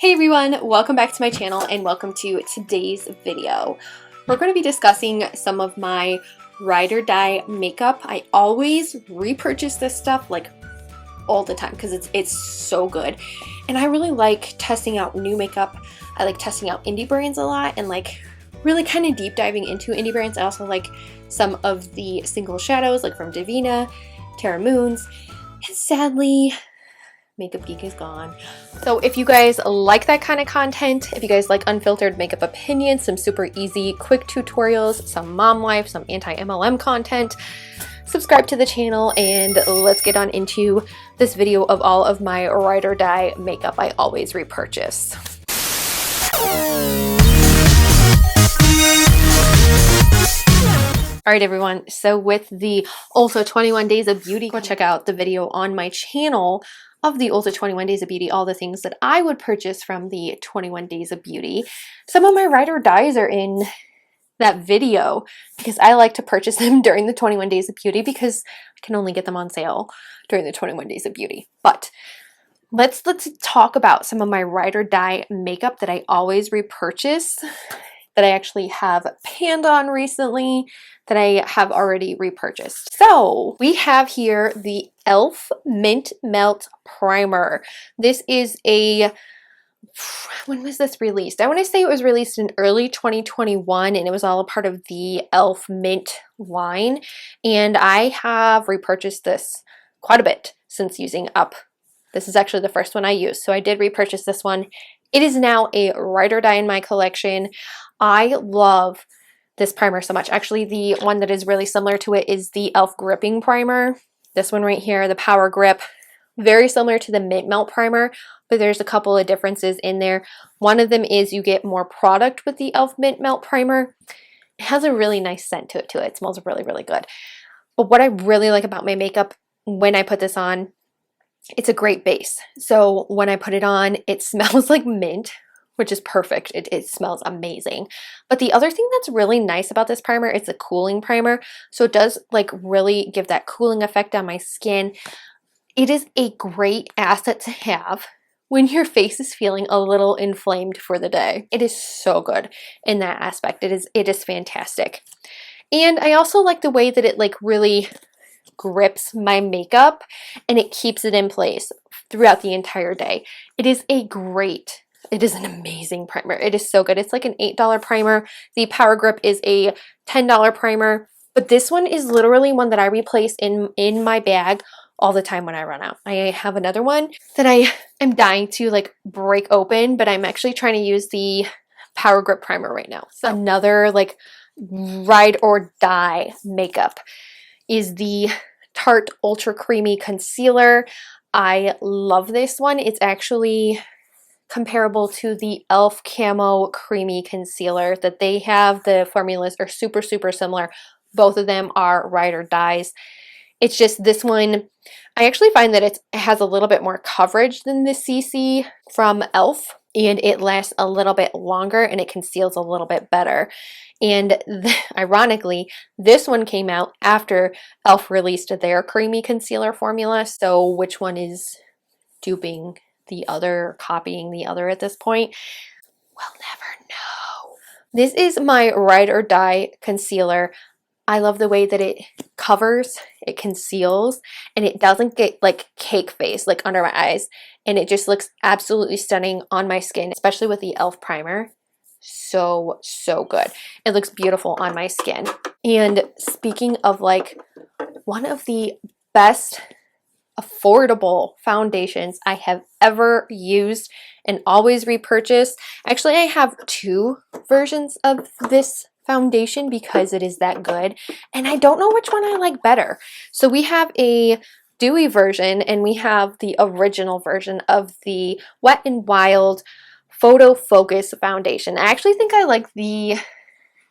Hey everyone, welcome back to my channel and welcome to today's video. We're going to be discussing some of my ride or die makeup. I always repurchase this stuff like all the time because it's so good. And I really like testing out new makeup. I like testing out indie brands a lot and like really kind of deep diving into indie brands. I also like some of the single shadows like from Divina, Terra Moons, and sadly Makeup Geek is gone. So if you guys like that kind of content, if you guys like unfiltered makeup opinions, some super easy quick tutorials, some mom life, some anti-MLM content, subscribe to the channel and let's get on into this video of all of my ride or die makeup I always repurchase. Alright everyone, so with the Ulta 21 Days of Beauty, go check out the video on my channel of the Ulta 21 Days of Beauty, all the things that I would purchase from the 21 Days of Beauty. Some of my ride or dies are in that video because I like to purchase them during the 21 Days of Beauty because I can only get them on sale during the 21 Days of Beauty. But let's talk about some of my ride or die makeup that I always repurchase, that I actually have panned on recently, that I have already repurchased. So we have here the e.l.f. Mint Melt Primer. This is a, when was this released? I want to say it was released in early 2021 and it was all a part of the e.l.f. Mint line. And I have repurchased this quite a bit since using up. This is actually the first one I used. So I did repurchase this one. It is now a ride or die in my collection. I love this primer so much. Actually, the one that is really similar to it is the e.l.f. Gripping Primer. This one right here, the Power Grip. Very similar to the Mint Melt Primer, but there's a couple of differences in there. One of them is you get more product with the e.l.f. Mint Melt Primer. It has a really nice scent to it too. It smells really, really good. But what I really like about my makeup when I put this on, it's a great base. So when I put it on, it smells like mint, which is perfect. It smells amazing. But the other thing that's really nice about this primer, it's a cooling primer. So it does like really give that cooling effect on my skin. It is a great asset to have when your face is feeling a little inflamed for the day. It is so good in that aspect. It is fantastic. And I also like the way that it like really grips my makeup and it keeps it in place throughout the entire day. It is an amazing primer. It is so good. It's like an $8 primer. The Power Grip is a $10 primer, but this one is literally one that I replace in my bag all the time when I run out. I have another one that I am dying to like break open, but I'm actually trying to use the Power Grip primer right now. So another like ride or die makeup is the Tarte Ultra Creamy Concealer. I love this one. It's actually comparable to the e.l.f. Camo Creamy Concealer that they have. The formulas are super, super similar. Both of them are ride or dies. It's just this one, I actually find that it has a little bit more coverage than the CC from e.l.f. and it lasts a little bit longer and it conceals a little bit better. And ironically, this one came out after e.l.f. released their creamy concealer formula. So which one is duping the other, copying the other at this point? We'll never know. This is my ride or die concealer. I love the way that it covers, it conceals, and it doesn't get like cake face like under my eyes. And it just looks absolutely stunning on my skin, especially with the e.l.f. primer. So, so good. It looks beautiful on my skin. And speaking of like one of the best affordable foundations I have ever used and always repurchase. Actually, I have two versions of this foundation because it is that good and I don't know which one I like better. So we have a dewy version and we have the original version of the Wet n Wild Photo Focus foundation. I actually think I like the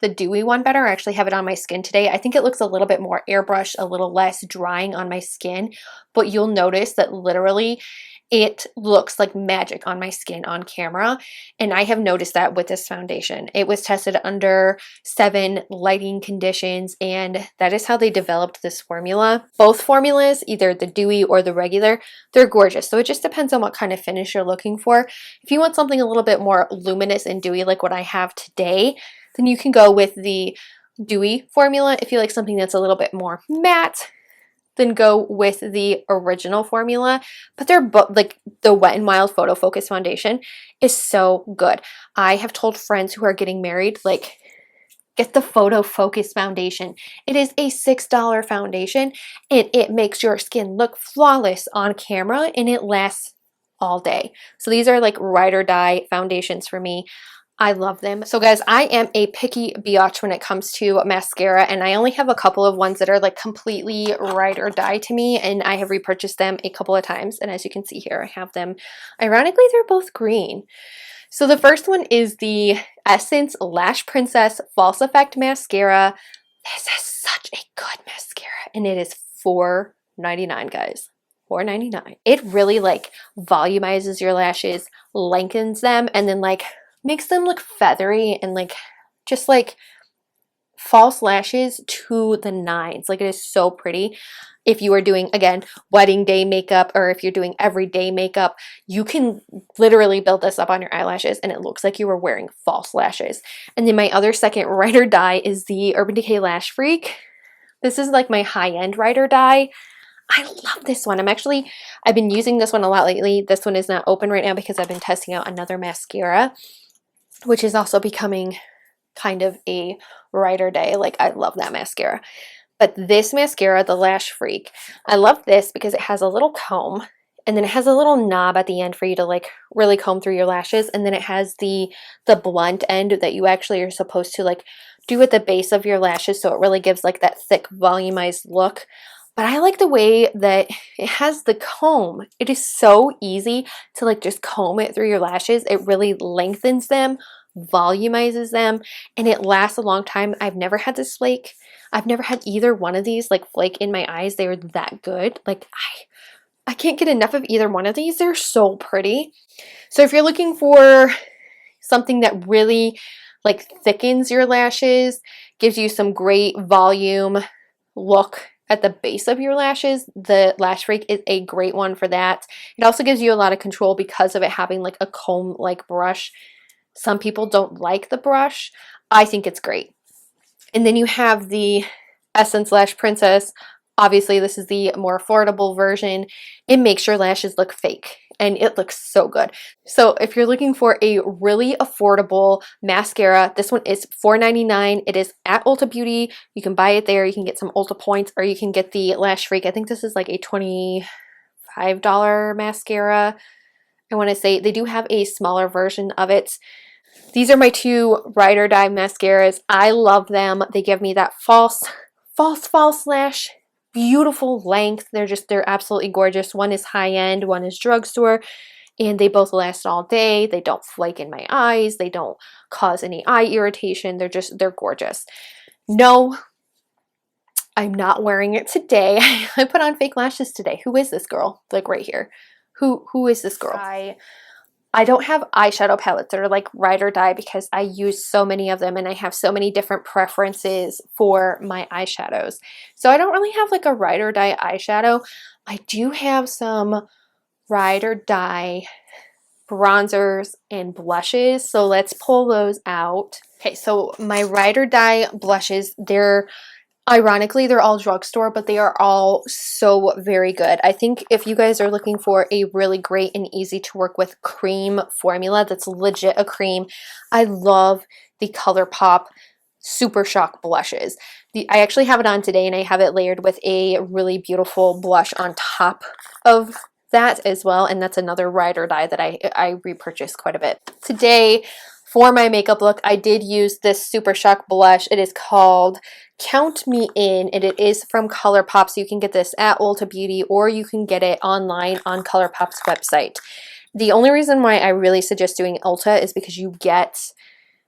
the dewy one better. I actually have it on my skin today. I think it looks a little bit more airbrushed, a little less drying on my skin, but you'll notice that literally it looks like magic on my skin on camera. And I have noticed that with this foundation. It was tested under 7 lighting conditions, and that is how they developed this formula. Both formulas, either the dewy or the regular, they're gorgeous. So it just depends on what kind of finish you're looking for. If you want something a little bit more luminous and dewy like what I have today, then you can go with the dewy formula. If you like something that's a little bit more matte, then go with the original formula. But they're both, like, the Wet n Wild Photo Focus foundation is so good. I have told friends who are getting married, like, get the Photo Focus foundation. It is a $6 foundation, and it makes your skin look flawless on camera, and it lasts all day. So these are like ride or die foundations for me. I love them. So guys, I am a picky biatch when it comes to mascara, and I only have a couple of ones that are like completely ride or die to me, and I have repurchased them a couple of times. And as you can see here, I have them. Ironically, they're both green. So the first one is the Essence Lash Princess False Effect Mascara. This is such a good mascara, and it is $4.99, guys. $4.99. It really like volumizes your lashes, lengthens them, and then like makes them look feathery and like just like false lashes to the nines. Like, it is so pretty. If you are doing, again, wedding day makeup, or if you're doing everyday makeup, you can literally build this up on your eyelashes and it looks like you were wearing false lashes. And then my other second ride or die is the Urban Decay Lash Freak. This is like my high-end ride or die. I love this one. I've been using this one a lot lately. This one is not open right now because I've been testing out another mascara, which is also becoming kind of a ride or die. Like, I love that mascara. But this mascara, the Lash Freak, I love this because it has a little comb, and then it has a little knob at the end for you to like really comb through your lashes, and then it has the blunt end that you actually are supposed to like do at the base of your lashes, so it really gives like that thick volumized look. But I like the way that it has the comb. It is so easy to like just comb it through your lashes. It really lengthens them, volumizes them, and it lasts a long time. I've never had this flake. I've never had either one of these like flake in my eyes. They were that good. Like, I can't get enough of either one of these. They're so pretty. So if you're looking for something that really like thickens your lashes, gives you some great volume look at the base of your lashes, the Lash Freak is a great one for that. It also gives you a lot of control because of it having like a comb-like brush. Some people don't like the brush. I think it's great. And then you have the Essence Lash Princess. Obviously, this is the more affordable version. It makes your lashes look fake, and it looks so good. So if you're looking for a really affordable mascara, this one is $4.99. It is at Ulta Beauty. You can buy it there. You can get some Ulta points, or you can get the Lash Freak. I think this is like a $25 mascara. I want to say they do have a smaller version of it. These are my two ride or die mascaras. I love them. They give me that false lash, beautiful length. They're absolutely gorgeous. One is high end, one is drugstore, and they both last all day. They don't flake in my eyes. They don't cause any eye irritation. They're gorgeous. No, I'm not wearing it today. I put on fake lashes today. Who is this girl? Like right here. Who is this girl? I don't have eyeshadow palettes that are like ride or die because I use so many of them and I have so many different preferences for my eyeshadows. So I don't really have like a ride or die eyeshadow. I do have some ride or die bronzers and blushes. So let's pull those out. Okay, so my ride or die blushes, ironically, they're all drugstore, but they are all so very good. I think if you guys are looking for a really great and easy to work with cream formula that's legit a cream, I love the Colourpop Super Shock blushes. I actually have it on today, and I have it layered with a really beautiful blush on top of that as well, and that's another ride or die that I repurchase quite a bit. Today, for my makeup look, I did use this Super Shock blush. It is called Count Me In, and it is from Colourpop, so you can get this at Ulta Beauty, or you can get it online on Colourpop's website. The only reason why I really suggest doing Ulta is because you get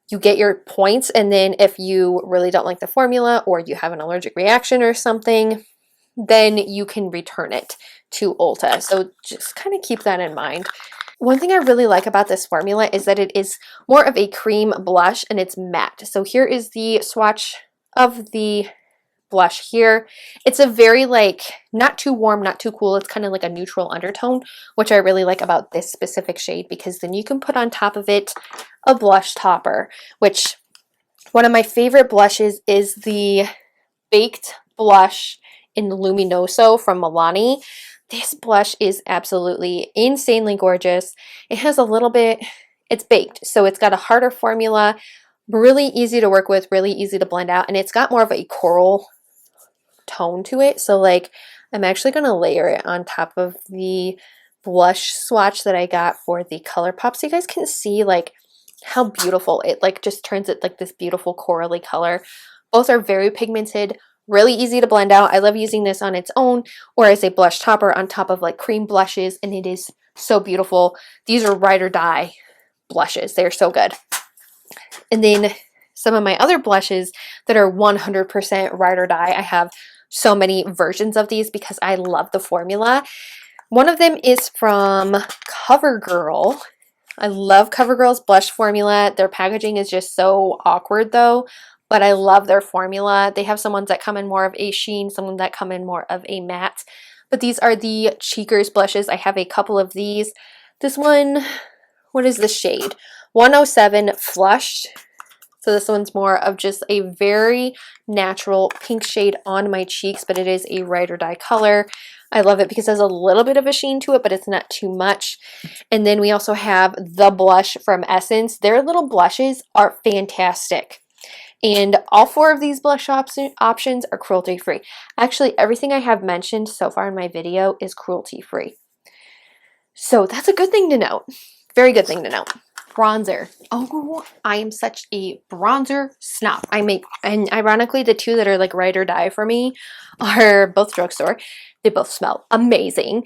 you get your points, and then if you really don't like the formula or you have an allergic reaction or something, then you can return it to Ulta. So just kind of keep that in mind. One thing I really like about this formula is that it is more of a cream blush and it's matte. So here is the swatch of the blush here. It's a very like not too warm, not too cool. It's kind of like a neutral undertone, which I really like about this specific shade, because then you can put on top of it a blush topper, which one of my favorite blushes is the Baked Blush in Luminoso from Milani. This blush is absolutely insanely gorgeous. It has a little bit, it's baked, so it's got a harder formula, really easy to work with, really easy to blend out, and it's got more of a coral tone to it. So like I'm actually going to layer it on top of the blush swatch that I got for the Colourpop, so you guys can see like how beautiful it like just turns it like this beautiful corally color. Both are very pigmented, really easy to blend out. I love using this on its own or as a blush topper on top of like cream blushes, and it is so beautiful. These are ride or die blushes. They're so good. And then some of my other blushes that are 100% ride or die, I have so many versions of these because I love the formula. One of them is from Covergirl. I love Covergirl's blush formula. Their packaging is just so awkward though, but I love their formula. They have some ones that come in more of a sheen, some that come in more of a matte. But these are the Cheekers blushes. I have a couple of these. This one, what is the shade? 107 Flushed. So this one's more of just a very natural pink shade on my cheeks, but it is a ride or die color. I love it because it has a little bit of a sheen to it, but it's not too much. And then we also have the blush from Essence. Their little blushes are fantastic. And all four of these blush options are cruelty-free. Actually, everything I have mentioned so far in my video is cruelty-free. So that's a good thing to note. Very good thing to note. Bronzer. Oh, I am such a bronzer snob. And ironically, the two that are like ride or die for me are both drugstore. They both smell amazing,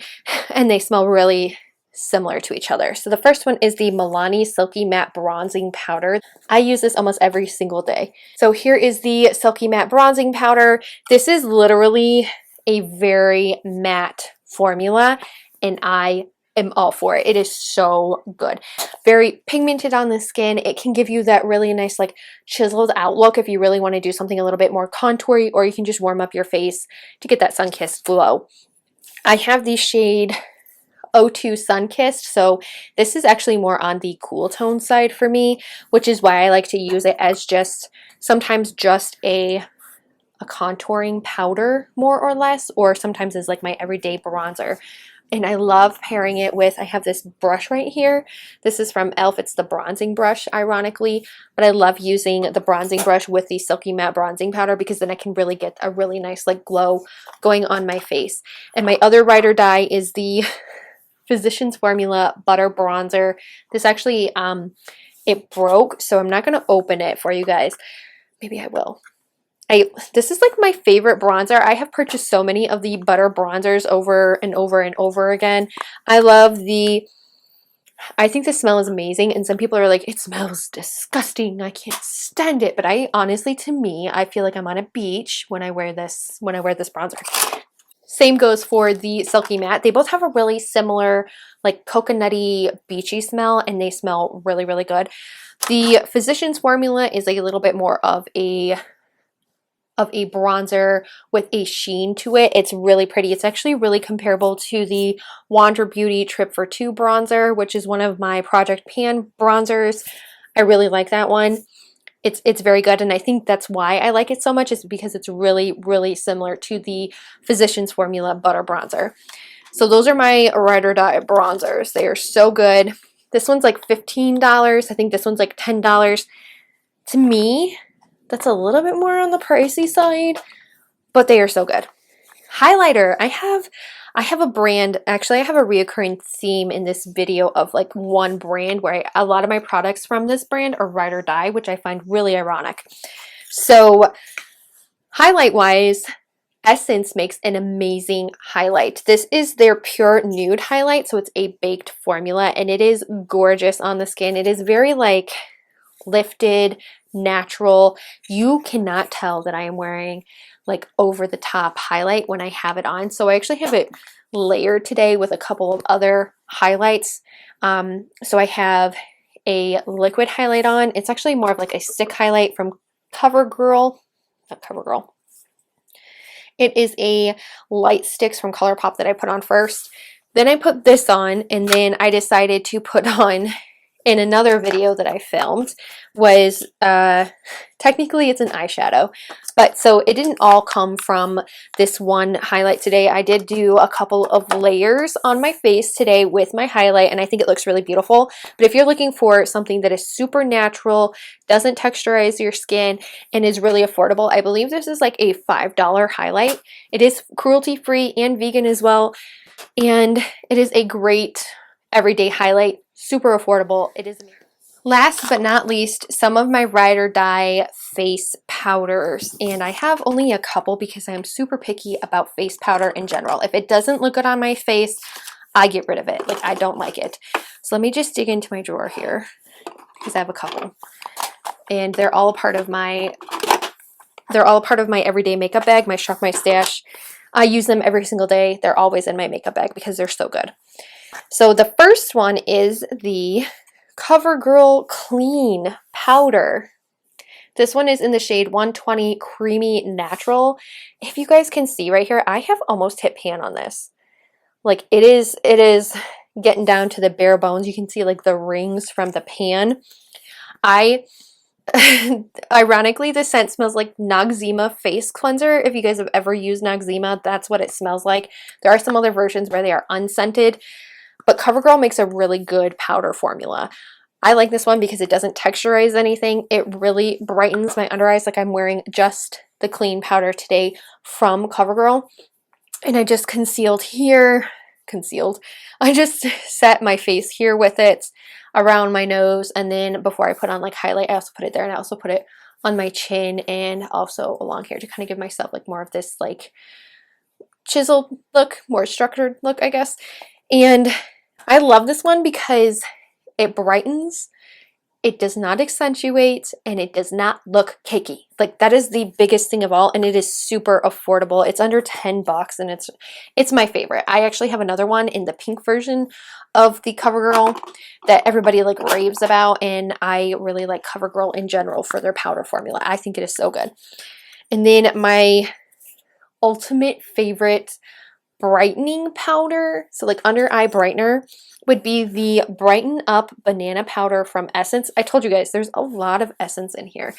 and they smell really similar to each other. So the first one is the Milani Silky Matte Bronzing Powder. I use this almost every single day. So here is the Silky Matte Bronzing Powder. This is literally a very matte formula, and I am all for it. It is so good. Very pigmented on the skin. It can give you that really nice like chiseled out look if you really want to do something a little bit more contoury, or you can just warm up your face to get that sun-kissed glow. I have the shade 02 Sun-Kissed, so this is actually more on the cool tone side for me, which is why I like to use it as just sometimes just a contouring powder more or less, or sometimes as like my everyday bronzer. And I love pairing it with, I have this brush right here. This is from e.l.f. It's the bronzing brush, ironically. But I love using the bronzing brush with the Silky Matte Bronzing Powder, because then I can really get a really nice like glow going on my face. And my other ride or die is the Physicians Formula Butter Bronzer. This actually, it broke, so I'm not going to open it for you guys. Maybe I will. This is like my favorite bronzer. I have purchased so many of the butter bronzers over and over and over again. I think the smell is amazing, and some people are like, it smells disgusting, I can't stand it. But I honestly, to me, I feel like I'm on a beach when I wear this bronzer. Same goes for the Silky Matte. They both have a really similar like coconutty beachy smell, and they smell really, really good. The Physicians Formula is a little bit more of a bronzer with a sheen to it. It's really pretty. It's actually really comparable to the Ulta Beauty Trip for Two bronzer, which is one of my Project Pan bronzers. I really like that one. It's very good, and I think that's why I like it so much, is because it's really, really similar to the Physicians Formula Butter Bronzer. So those are my ride or die bronzers. They are so good. This one's like $15. I think this one's like $10. To me, that's a little bit more on the pricey side, but they are so good. Highlighter. I have a brand, actually I have a reoccurring theme in this video of like one brand where a lot of my products from this brand are ride or die, which I find really ironic. So highlight wise, Essence makes an amazing highlight. This is their Pure Nude highlight, so it's a baked formula, and it is gorgeous on the skin. It is very like lifted, natural. You cannot tell that I am wearing like over the top highlight when I have it on. So I actually have it layered today with a couple of other highlights. So I have a liquid highlight on. It's actually more of like a stick highlight from Covergirl, not Covergirl. It is a light sticks from Colourpop that I put on first. Then I put this on, and then I decided to put on in another video that I filmed was, technically it's an eyeshadow, but so it didn't all come from this one highlight today. I did do a couple of layers on my face today with my highlight, and I think it looks really beautiful. But if you're looking for something that is super natural, doesn't texturize your skin, and is really affordable, I believe this is like a $5 highlight. It is cruelty-free and vegan as well, and it is a great everyday highlight. Super affordable. It is amazing. Last but not least, some of my ride or die face powders, and I have only a couple because I'm super picky about face powder in general. If it doesn't look good on my face, I get rid of it. Like, I don't like it. So let me just dig into my drawer here because I have a couple, and they're all a part of my everyday makeup bag, my Shop My Stash. I use them every single day. They're always in my makeup bag because they're so good. So the first one is the Covergirl Clean Powder. This one is in the shade 120 Creamy Natural. If you guys can see right here, I have almost hit pan on this. Like, it is getting down to the bare bones. You can see like the rings from the pan. Ironically, the scent smells like Noxzema face cleanser. If you guys have ever used Noxzema, that's what it smells like. There are some other versions where they are unscented, but Covergirl makes a really good powder formula. I like this one because it doesn't texturize anything. It really brightens my under eyes. Like, I'm wearing just the clean powder today from Covergirl, and I just concealed here. I just set my face here with it around my nose, and then before I put on like highlight, I also put it there, and I also put it on my chin and also along here to kind of give myself like more of this like chiseled look, more structured look, I guess. And I love this one because it brightens, it does not accentuate, and it does not look cakey. Like, that is the biggest thing of all, and it is super affordable. It's under 10 bucks, and it's my favorite. I actually have another one in the pink version of the Covergirl that everybody like raves about, and I really like Covergirl in general for their powder formula. I think it is so good. And then my ultimate favorite brightening powder, so like under eye brightener, would be the Brighten Up Banana Powder from Essence. I told you guys there's a lot of Essence in here.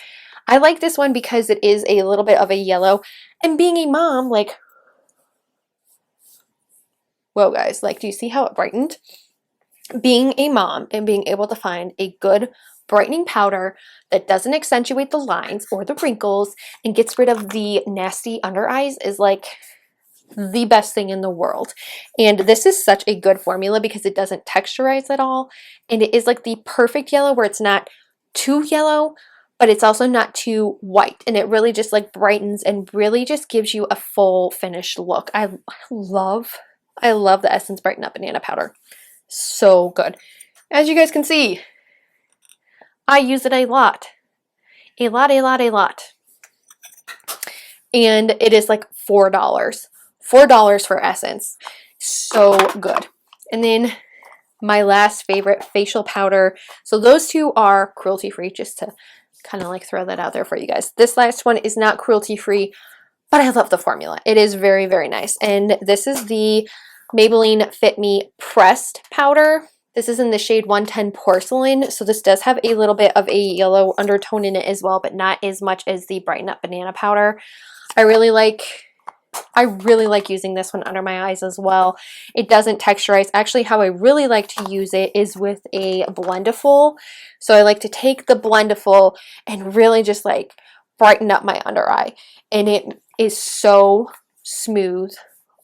I like this one because it is a little bit of a yellow, and being a mom, like, whoa guys, like, do you see how it brightened? Being a mom and being able to find a good brightening powder that doesn't accentuate the lines or the wrinkles and gets rid of the nasty under eyes is like the best thing in the world. And this is such a good formula because it doesn't texturize at all, and it is like the perfect yellow where it's not too yellow, but it's also not too white, and it really just like brightens and really just gives you a full finished look. I love the Essence Brighten Up Banana Powder. So good. As you guys can see, I use it a lot. And it is like $4. $4 for Essence. So good. And then my last favorite facial powder. So those two are cruelty free, just to kind of like throw that out there for you guys. This last one is not cruelty free, but I love the formula. It is very, very nice. And this is the Maybelline Fit Me Pressed Powder. This is in the shade 110 Porcelain. So this does have a little bit of a yellow undertone in it as well, but not as much as the Brighten Up Banana Powder. I really like using this one under my eyes as well. It doesn't texturize. Actually, how I really like to use it is with a Blendiful. So I like to take the Blendiful and really just like brighten up my under eye. And it is so smooth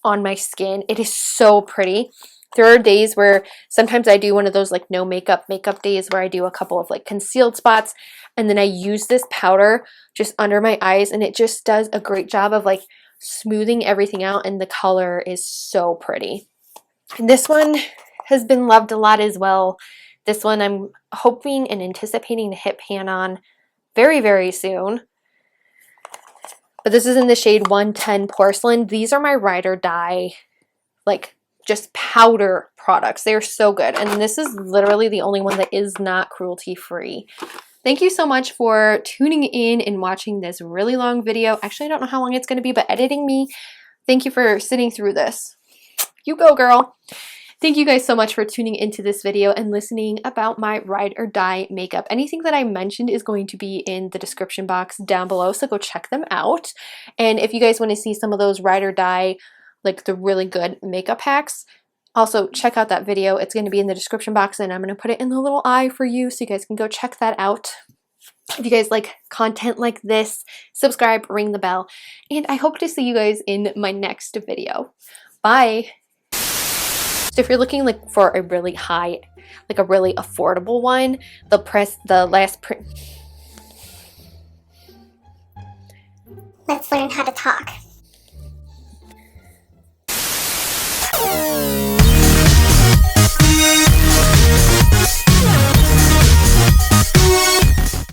on my skin. It is so pretty. There are days where sometimes I do one of those like no makeup days where I do a couple of like concealed spots, and then I use this powder just under my eyes, and it just does a great job of like smoothing everything out, and the color is so pretty. And this one has been loved a lot as well. This one I'm hoping and anticipating to hit pan on very, very soon. But this is in the shade 110 Porcelain. These are my ride or die, like, just powder products. They're so good. And this is literally the only one that is not cruelty free. Thank you so much for tuning in and watching this really long video. Actually, I don't know how long it's going to be, but editing me, thank you for sitting through this. You go, girl. Thank you guys so much for tuning into this video and listening about my ride or die makeup. Anything that I mentioned is going to be in the description box down below, so go check them out. And if you guys want to see some of those ride or die, like the really good makeup hacks, also check out that video. It's going to be in the description box, and I'm going to put it in the little eye for you so you guys can go check that out. If you guys like content like this, subscribe, ring the bell, and I hope to see you guys in my next video. Bye! So if you're looking like for a really high, like a really affordable one, Let's learn how to talk.